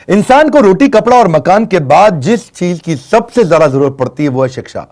इंसान को रोटी, कपड़ा और मकान के बाद जिस चीज की सबसे ज्यादा जरूरत पड़ती है वो है शिक्षा।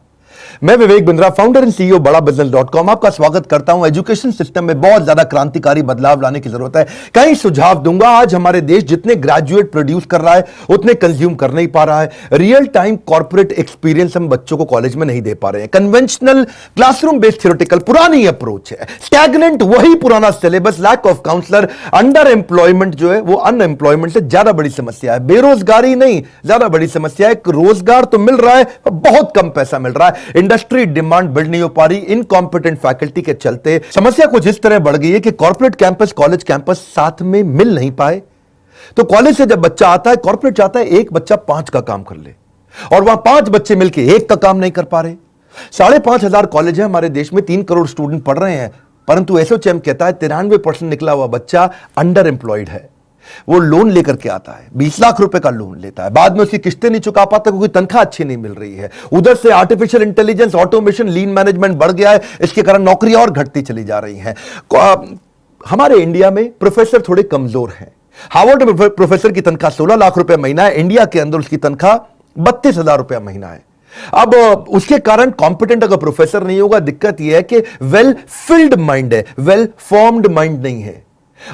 मैं Vivek Bindra, founder and CEO बड़ा बिजनेस.com आपका स्वागत करता हूं। एजुकेशन सिस्टम में बहुत ज्यादा क्रांतिकारी बदलाव लाने की जरूरत है। कई सुझाव दूंगा। आज हमारे देश जितने ग्रेजुएट प्रोड्यूस कर रहा है उतने कंज्यूम कर नहीं पा रहा है। रियल टाइम कॉर्पोरेट एक्सपीरियंस हम बच्चों को कॉलेज में नहीं दे पा रहे हैं। कन्वेंशनल क्लासरूम बेस्ड थ्योरेटिकल पुरानी अप्रोच है। स्टैग्नेंट वही पुराना syllabus, lack of counsellor, under employment जो है वो अनएम्प्लॉयमेंट से ज्यादा बड़ी समस्या है। बेरोजगारी नहीं, ज्यादा बड़ी समस्या है। रोजगार तो मिल रहा है, बहुत कम पैसा मिल रहा है। इंडस्ट्री डिमांड बिल्ड नहीं हो पा रही। इनकॉम्पिटेंट फैकल्टी के चलते समस्या कुछ इस तरह बढ़ गई है कि कॉर्पोरेट कैंपस, कॉलेज कैंपस साथ में मिल नहीं पाए। तो कॉलेज से जब बच्चा आता है, कॉर्पोरेट चाहता है एक बच्चा 5 का काम कर ले, और वहां 5 बच्चे मिलकर 1 का काम नहीं कर पा रहे। 5,500 कॉलेज है हमारे देश में, 3 करोड़ स्टूडेंट पढ़ रहे हैं, परंतु एसोचैम कहता है 93% निकला हुआ बच्चा अंडर एम्प्लॉयड है। वो लोन लेकर के आता है, 20 लाख रुपए का लोन लेता है, बाद में उसकी किस्तें नहीं चुका पाता क्योंकि तनख्वाह अच्छी नहीं मिल रही है। उधर से आर्टिफिशियल इंटेलिजेंस, ऑटोमेशन, लीन मैनेजमेंट बढ़ गया है, इसके कारण नौकरियां और घटती चली जा रही हैं। हमारे इंडिया में प्रोफेसर थोड़े कमजोर हैं। हार्वर्ड में प्रोफेसर की तनख्वाह 16 लाख रुपए महीना है, इंडिया के अंदर उसकी तनख्वाह 32,000 रुपया महीना है। अब उसके कारण कॉम्पिटेंट अगर प्रोफेसर नहीं होगा, दिक्कत यह है कि वेल फिल्ड माइंड है, वेल फॉर्म्ड माइंड नहीं है,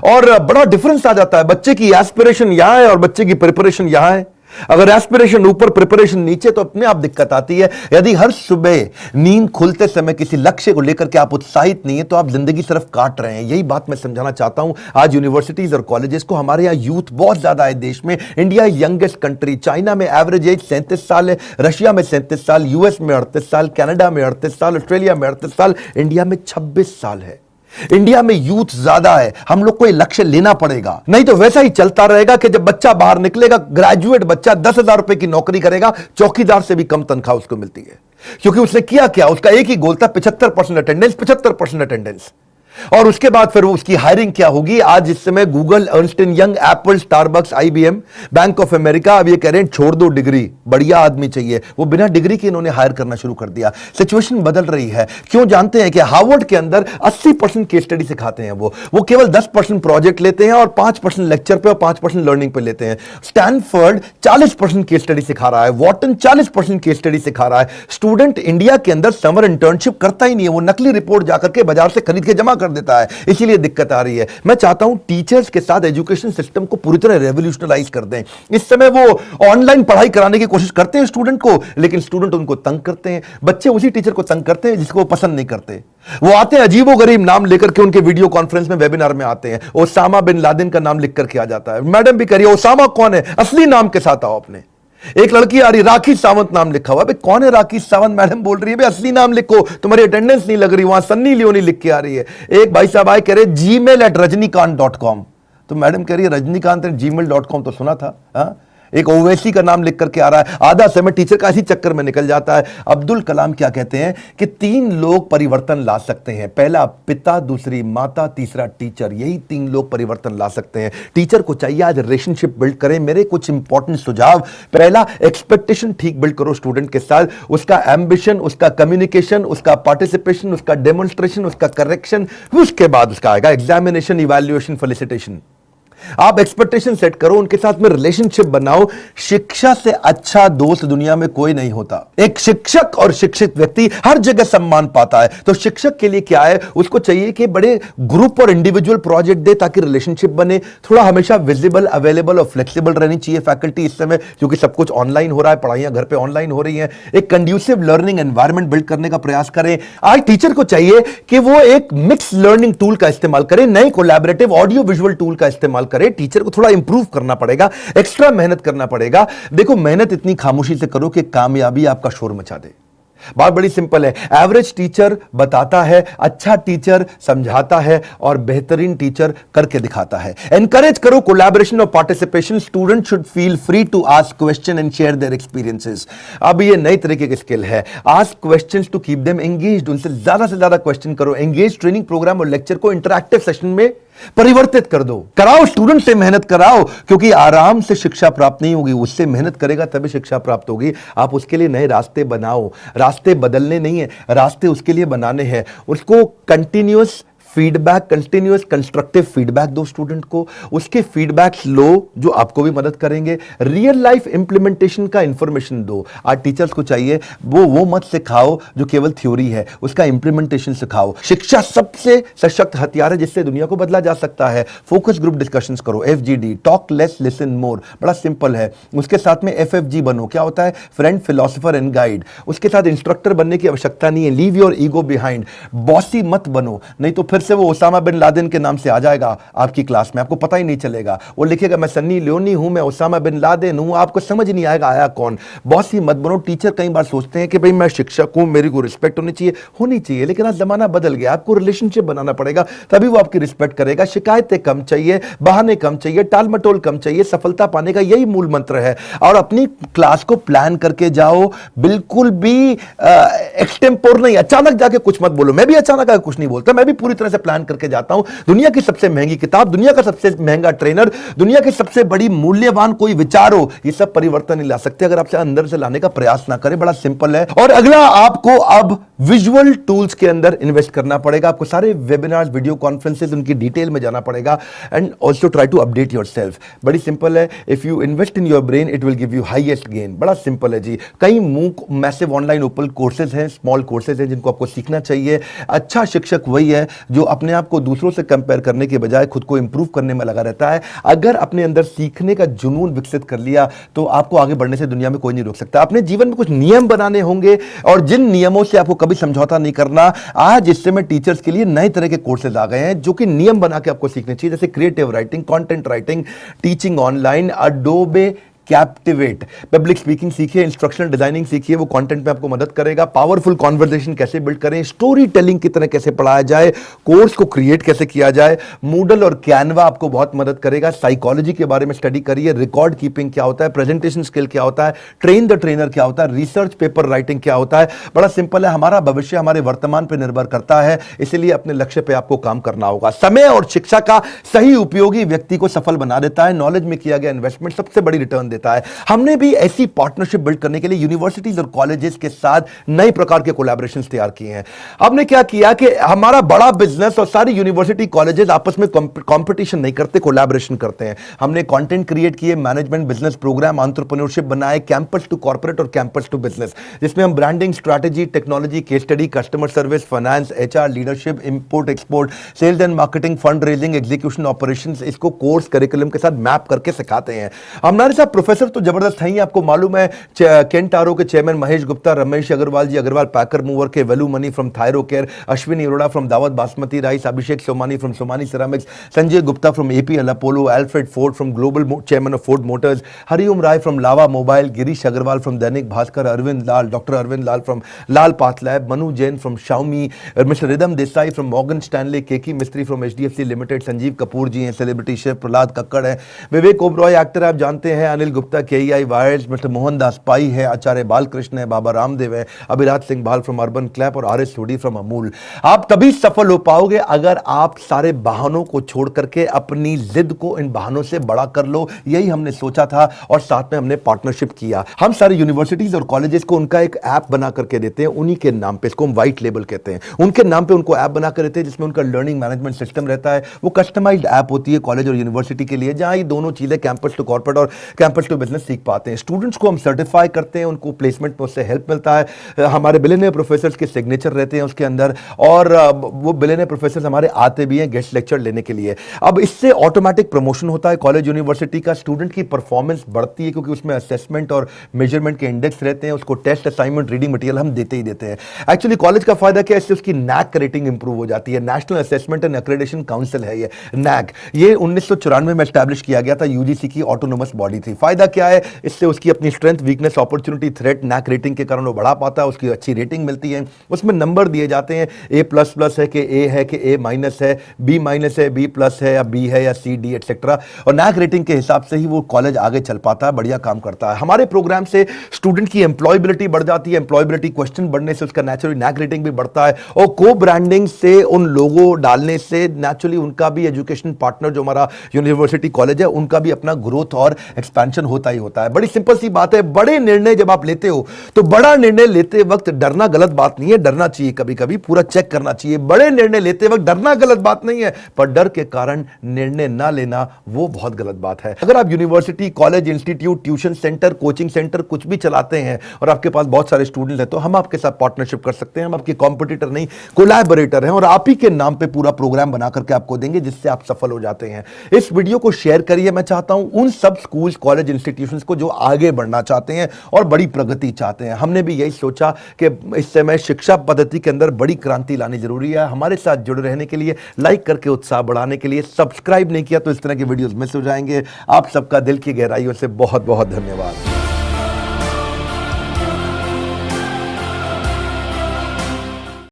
और बड़ा डिफरेंस आ जाता है। बच्चे की एस्पिरेशन यहां है और बच्चे की प्रिपरेशन यहां है। अगर एस्पिरेशन ऊपर, प्रिपरेशन नीचे, तो अपने आप दिक्कत आती है। यदि हर सुबह नींद खुलते समय किसी लक्ष्य को लेकर के आप उत्साहित नहीं है तो आप जिंदगी सिर्फ काट रहे हैं। यही बात मैं समझाना चाहता हूं आज यूनिवर्सिटीज और कॉलेजेस को। हमारे यहां यूथ बहुत ज्यादा है देश में। India youngest country. चाइना में एवरेज एज 37 साल है, रशिया में 37 साल, यूएस में 38 साल, कनाडा में 38 साल, ऑस्ट्रेलिया में 38 साल, इंडिया में 26 साल है। इंडिया में यूथ ज्यादा है। हम लोग को यह लक्ष्य लेना पड़ेगा, नहीं तो वैसा ही चलता रहेगा कि जब बच्चा बाहर निकलेगा, ग्रेजुएट बच्चा 10,000 रुपए की नौकरी करेगा, चौकीदार से भी कम तनख्वाह उसको मिलती है। क्योंकि उसने किया क्या, उसका एक ही गोल था, 75% अटेंडेंस, 75% अटेंडेंस। और उसके बाद फिर उसकी हायरिंग क्या होगी। आज इस समय Google, Ernst and young, Apple, Starbucks, IBM, bank of America अब ये कह रहे हैं छोड़ दो डिग्री, बढ़िया आदमी चाहिए। वो बिना डिग्री के इन्होंने हायर करना शुरू कर दिया। सिचुएशन बदल रही है। क्यों जानते हैं कि हार्वर्ड के अंदर 80% केस स्टडी सिखाते हैं। वो केवल 10% प्रोजेक्ट लेते हैं और 5% लेक्चर पे और 5% लर्निंग पे लेते हैं। स्टैनफोर्ड 40% केस स्टडी सिखा रहा है, वॉटन 40% केस स्टडी सिखा रहा है। स्टूडेंट इंडिया के अंदर समर इंटर्नशिप करता ही नहीं है, वो नकली रिपोर्ट जाकर के बाजार से खरीद के जमा कर देता है, इसीलिए दिक्कत आ रही है। मैं चाहता हूं टीचर्स के साथ एजुकेशन सिस्टम को पूरी तरह रेवोल्यूशनलाइज कर दें। इस समय वो ऑनलाइन पढ़ाई कराने की कोशिश करते हैं स्टूडेंट को, लेकिन स्टूडेंट उनको तंग करते हैं। बच्चे उसी टीचर को तंग करते हैं जिसको वो पसंद नहीं करते। वो आते हैं अजीबोगरीब नाम लेकर के, उनके वीडियो कॉन्फ्रेंस में, वेबिनार में आते हैं। ओसामा बिन लादेन का नाम लिख करके आ जाता है। मैडम भी करिए, ओसामा कौन है, असली नाम के साथ आओ अपने। एक लड़की आ रही, राखी सावंत नाम लिखा हुआ। कौन है राखी सावंत? मैडम बोल रही है असली नाम लिखो, तुम्हारी अटेंडेंस नहीं लग रही। वहां सन्नी लियोनी लिख के आ रही है। एक भाई साहब आए, कह रहे gmail@rajnikant.com। तो मैडम कह रही है रजनीकांत gmail.com तो सुना था। हा? एक ओवैसी का नाम लिख करके आ रहा है। आधा समय टीचर का इसी चक्कर में निकल जाता है। अब्दुल कलाम क्या कहते हैं कि 3 लोग परिवर्तन ला सकते हैं, पहला पिता, दूसरी माता, तीसरा टीचर। यही 3 लोग परिवर्तन ला सकते हैं। टीचर को चाहिए आज रिलेशनशिप बिल्ड करें। मेरे कुछ इंपॉर्टेंट सुझाव। पहला, एक्सपेक्टेशन ठीक बिल्ड करो स्टूडेंट के साथ। उसका एम्बिशन, उसका कम्युनिकेशन, उसका पार्टिसिपेशन, उसका डेमोन्स्ट्रेशन, उसका करेक्शन। उसके बाद उसका आएगा एग्जामिनेशन, इवैल्यूएशन, फेलिसिटेशन। आप एक्सपेक्टेशन सेट करो, उनके साथ में रिलेशनशिप बनाओ। शिक्षा से अच्छा दोस्त दुनिया में कोई नहीं होता। एक शिक्षक और शिक्षित व्यक्ति हर जगह सम्मान पाता है। तो शिक्षक के लिए क्या है, उसको चाहिए कि बड़े ग्रुप और इंडिविजुअल प्रोजेक्ट दे ताकि रिलेशनशिप बने। थोड़ा हमेशा विजिबल, अवेलेबल और फ्लेक्सिबल रहनी चाहिए फैकल्टी इस समय, क्योंकि सब कुछ ऑनलाइन हो रहा है, पढ़ाइयां घर पे ऑनलाइन हो रही हैं। एक कंड्यूसिव लर्निंग एनवायरनमेंट बिल्ड करने का प्रयास करें। आज टीचर को चाहिए कि वो एक मिक्स लर्निंग टूल का इस्तेमाल करें, नए कोलैबोरेटिव ऑडियो विजुअल टूल का इस्तेमाल करे। टीचर को थोड़ा इंप्रूव करना पड़ेगा, एक्स्ट्रा मेहनत करना पड़ेगा। देखो, मेहनत इतनी खामोशी से करो कि कामयाबी आपका शोर मचा दे। बात बड़ी सिंपल है। एवरेज टीचर बताता है, अच्छा टीचर समझाता है, और बेहतरीन टीचर करके दिखाता है। एनकरेज करो कोलैबोरेशन और participation. Student should feel free to ask question and share their experiences. अब ये नई तरीके की स्किल है, ask questions to keep them engaged. उनसे ज्यादा से ज्यादा क्वेश्चन करो। एंगेज ट्रेनिंग प्रोग्राम और लेक्चर को इंटरैक्टिव सेशन में परिवर्तित कर दो। कराओ, स्टूडेंट से मेहनत कराओ, क्योंकि आराम से शिक्षा प्राप्त नहीं होगी, उससे मेहनत करेगा तभी शिक्षा प्राप्त होगी। आप उसके लिए नए रास्ते बनाओ। रास्ते बदलने नहीं है, रास्ते उसके लिए बनाने हैं। उसको continuous feedback, continuous constructive feedback दो स्टूडेंट को, उसके फीडबैक्स लो जो आपको भी मदद करेंगे। रियल लाइफ इंप्लीमेंटेशन का इंफॉर्मेशन दो। आज टीचर्स को चाहिए वो मत सिखाओ जो केवल थ्योरी है, उसका इंप्लीमेंटेशन सिखाओ। शिक्षा सबसे सशक्त हथियार है जिससे दुनिया को बदला जा सकता है। फोकस ग्रुप डिस्कशंस करो, FGD, talk less listen more, बड़ा सिंपल है। उसके साथ में FFG बनो, क्या होता है? Friend, philosopher and guide. उसके साथ इंस्ट्रक्टर बनने की आवश्यकता नहीं है, leave your ego behind. Bossy मत बनो, नहीं तो फिर से वो ओसामा बिन लादेन के नाम से आ जाएगा आपकी क्लास में, आपको पता ही नहीं चलेगा। वो लिखेगा मैं सन्नी लियोनी हूं, मैं ओसामा बिन लादेन हूं, आपको समझ नहीं आएगा आया कौन। बॉसी मत बनो। टीचर कई बार सोचते हैं कि भाई मैं शिक्षक हूं, मेरी को रिस्पेक्ट होनी चाहिए, लेकिन आज जमाना बदल गया, आपको रिलेशनशिप बनाना पड़ेगा, तभी वो आपकी रिस्पेक्ट करेगा। शिकायतें कम चाहिए, बहाने कम चाहिए, टाल मटोल कम चाहिए। सफलता पाने का यही मूल मंत्र है। और अपनी क्लास को प्लान करके जाओ, बिल्कुल भी एक्सटेम्पोर नहीं, अचानक जाके कुछ मत बोलो। मैं भी अचानक आके कुछ नहीं बोलता, मैं भी पूरी तरह से प्लान करके जाता हूं। दुनिया की सबसे महंगी किताब, दुनिया का सबसे महंगा ट्रेनर, दुनिया की सबसे बड़ी मूल्यवान कोई विचार हो, ये सब परिवर्तन नहीं ला सकते अगर आपसे अंदर से लाने का प्रयास ना करें। बड़ा सिंपल है। और अगला, आपको अब विजुअल टूल्स के अंदर इन्वेस्ट करना पड़ेगा। आपको सारे वेबिनार्स, वीडियो कॉन्फ्रेंसेस, उनकी डिटेल में जाना पड़ेगा। And also try to update yourself. बड़ी सिंपल है। If you invest in your brain it will give you highest gain. बड़ा सिंपल है जी। कई MOOC massive online open courses हैं, स्मॉल कोर्सेज हैं जिनको आपको सीखना चाहिए। अच्छा शिक्षक वही है जो अपने आप को दूसरों से कंपेयर करने के बजाय खुद को इंप्रूव करने में लगा रहता है। अगर अपने अंदर सीखने का जुनून विकसित कर लिया तो आपको आगे बढ़ने से दुनिया में कोई नहीं रोक सकता। अपने जीवन में कुछ नियम बनाने होंगे और जिन नियमों से आपको कभी समझौता नहीं करना। आज इस समय टीचर्स के लिए नए तरह के कोर्सेज आ गए हैं जो कि नियम बना के आपको सीखने चाहिए, जैसे creative writing, content writing, teaching online, Adobe captivate. Public speaking सीखिए, इंस्ट्रक्शनल डिजाइनिंग सीखिए, वो कंटेंट में आपको मदद करेगा। पावरफुल कॉन्वर्सेशन कैसे बिल्ड करें, स्टोरी टेलिंग की तरह कैसे पढ़ाया जाए, कोर्स को क्रिएट कैसे किया जाए। मूडल और कैनवा आपको बहुत मदद करेगा। साइकोलॉजी के बारे में स्टडी करिए, रिकॉर्ड कीपिंग क्या होता है, प्रेजेंटेशन स्किल क्या होता है, ट्रेन द ट्रेनर क्या होता है, रिसर्च पेपर राइटिंग क्या होता है। बड़ा सिंपल है। हमारा भविष्य हमारे वर्तमान पर निर्भर करता है, इसलिए अपने लक्ष्य पर आपको काम करना होगा। समय और शिक्षा का सही उपयोगी व्यक्ति को सफल बना देता है। नॉलेज में किया गया इन्वेस्टमेंट सबसे बड़ी रिटर्न देता है। हमने भी ऐसी पार्टनरशिप बिल्ड करने के लिए यूनिवर्सिटीज और कॉलेजेस के साथ नए प्रकार के कोलैबोरेशंस तैयार किए हैं। हमने क्या किया कि हमारा बड़ा बिजनेस और सारी यूनिवर्सिटी कॉलेजेस आपस में कंपटीशन नहीं करते, कोलैबोरेशन करते हैं। हमने कंटेंट क्रिएट किए, मैनेजमेंट बिजनेस प्रोग्राम, एंटरप्रेन्योरशिप बनाए, कैंपस टू कॉर्पोरेट और कैंपस टू बिजनेस, जिसमें हम branding, strategy, technology, case study, customer service, finance, HR, leadership, import export, sales and marketing, fund raising, execution, operations, इसको course curriculum के साथ map करके सिखाते हैं। हमारे साथ प्रोफेसर तो जबरदस्त है ही। आपको मालूम है केंटारो के chairman Mahesh Gupta, Ramesh Agarwal ji, Agarwal packer mover के Velu Mani from Thyrocare, Ashwini Arora from Daawat basmati rice, Abhishek Somani from Somani ceramics, Sanjay Gupta from APL Apollo, Alfred Ford from global chairman of Ford Motors, Hariom Rai from Lava mobile, Girish Agarwal from Dainik Bhaskar, Arvind Lal, doctor Arvind Lal from Lal path lab, Manu Jain from Xiaomi, mister Ridham Desai from Morgan Stanley, Keki Mistry from HDFC limited, Sanjeev Kapoor ji हैं, celebrity chef Prahlad Kakkar है, Vivek Oberoi actor आप जानते हैं, Anil Gupta KEI wires, mister Mohandas Pai है, आचार्य बालकृष्ण है, बाबा रामदेव है, अभिराज सिंह बाल from urban clap और RS सोडी फ्रॉम अमूल। आप तभी सफल हो पाओगे अगर आप सारे बहानों को छोड़ करके अपनी जिद को इन बहानों से बड़ा कर लो। यही हमने सोचा था और साथ में हमने पार्टनरशिप किया। हम सारे यूनिवर्सिटीज और कॉलेजेस को उनका एक ऐप बना करके देते हैं, उन्हीं के नाम पे, इसको हम व्हाइट लेबल कहते हैं, उनके नाम पे उनको ऐप बना कर देते हैं जिसमें उनका लर्निंग मैनेजमेंट सिस्टम रहता है। वो कस्टमाइज्ड ऐप होती है कॉलेज और यूनिवर्सिटी के लिए, जहां ये दोनों चीजें कैंपस टू कॉर्पोरेट और कैंपस टू बिजनेस सीख पाते हैं। स्टूडेंट्स को हम सर्टिफाई करते हैं, उनको प्लेसमेंट में उससे हेल्प मिलता है। हमारे बिलियनियर प्रोफेसर्स के सिग्नेचर रहते हैं उसके अंदर, और वो बिलियनियर प्रोफेसर्स हमारे आते भी हैं गेस्ट लेक्चर लेने के लिए। अब इससे ऑटोमेटिक प्रमोशन होता है कॉलेज यूनिवर्सिटी का, स्टूडेंट की परफॉर्मेंस बढ़ती है क्योंकि उसमें असेसमेंट और मेजरमेंट के इंडेक्स रहते हैं, उसको टेस्ट, असाइनमेंट, रीडिंग मटेरियल हम देते ही देते हैं। एक्चुअली कॉलेज का फायदा क्या है, इससे उसकी NAAC रेटिंग इंप्रूव हो जाती है। National assessment and accreditation council है ये NAAC, ये 1994 में एस्टैब्लिश किया गया था, UGC की ऑटोनोमस बॉडी थी। फायदा क्या है, इससे उसकी अपनी strength, weakness, opportunity, threat, NAAC rating के कारण वो बढ़ा पाता है, उसकी अच्छी रेटिंग मिलती है, उसमें नंबर दिए जाते हैं, A++ है कि A है कि A- है, B- है, B+ है या B है या C, D एटसेट्रा, और NAAC रेटिंग के हिसाब से ही वो कॉलेज आगे चल पाता है, बढ़िया काम करता है। हमारे प्रोग्राम से स्टूडेंट की एम्प्लॉयबिलिटी बढ़ जाती है, एम्प्लॉयबिलिटी क्वेश्चन बढ़ने से उसका नेचुरली NAAC रेटिंग भी बढ़ता है, और को ब्रांडिंग से उन लोगों डालने से नेचुरली उनका भी एजुकेशन पार्टनर जो हमारा यूनिवर्सिटी कॉलेज है उनका भी अपना ग्रोथ और एक्सपेंशन टेंशन होता ही होता है। बड़ी सिंपल सी बात है, बड़े निर्णय जब आप लेते हो तो बड़ा निर्णय लेते वक्त डरना गलत बात नहीं है, डरना चाहिए, कभी कभी पूरा चेक करना चाहिए। बड़े निर्णय लेते वक्त डरना गलत बात नहीं है, पर डर के कारण निर्णय ना लेना वो बहुत गलत बात है। अगर आप university, college, institute, tuition centre, coaching centre कुछ भी चलाते हैं और आपके पास बहुत सारे स्टूडेंट्स हैं, तो हम आपके साथ पार्टनरशिप कर सकते हैं। हम आपके कॉम्पिटिटर नहीं, कोलैबोरेटर हैं और आप ही के नाम पे पूरा प्रोग्राम बना करके आपको देंगे जिससे आप सफल हो जाते हैं। इस वीडियो को शेयर करिए। मैं चाहता हूं उन सब स्कूल्स, कॉलेज, इंस्टीट्यूशंस को जो आगे बढ़ना चाहते हैं और बड़ी प्रगति चाहते हैं। हमने भी यही सोचा कि इस समय शिक्षा पद्धति के अंदर बड़ी क्रांति लानी जरूरी है। हमारे साथ जुड़े रहने के लिए, लाइक करके उत्साह बढ़ाने के लिए, सब्सक्राइब नहीं किया तो इस तरह के वीडियोस मिस हो जाएंगे। आप सबका दिल की गहराइयों से बहुत बहुत धन्यवाद।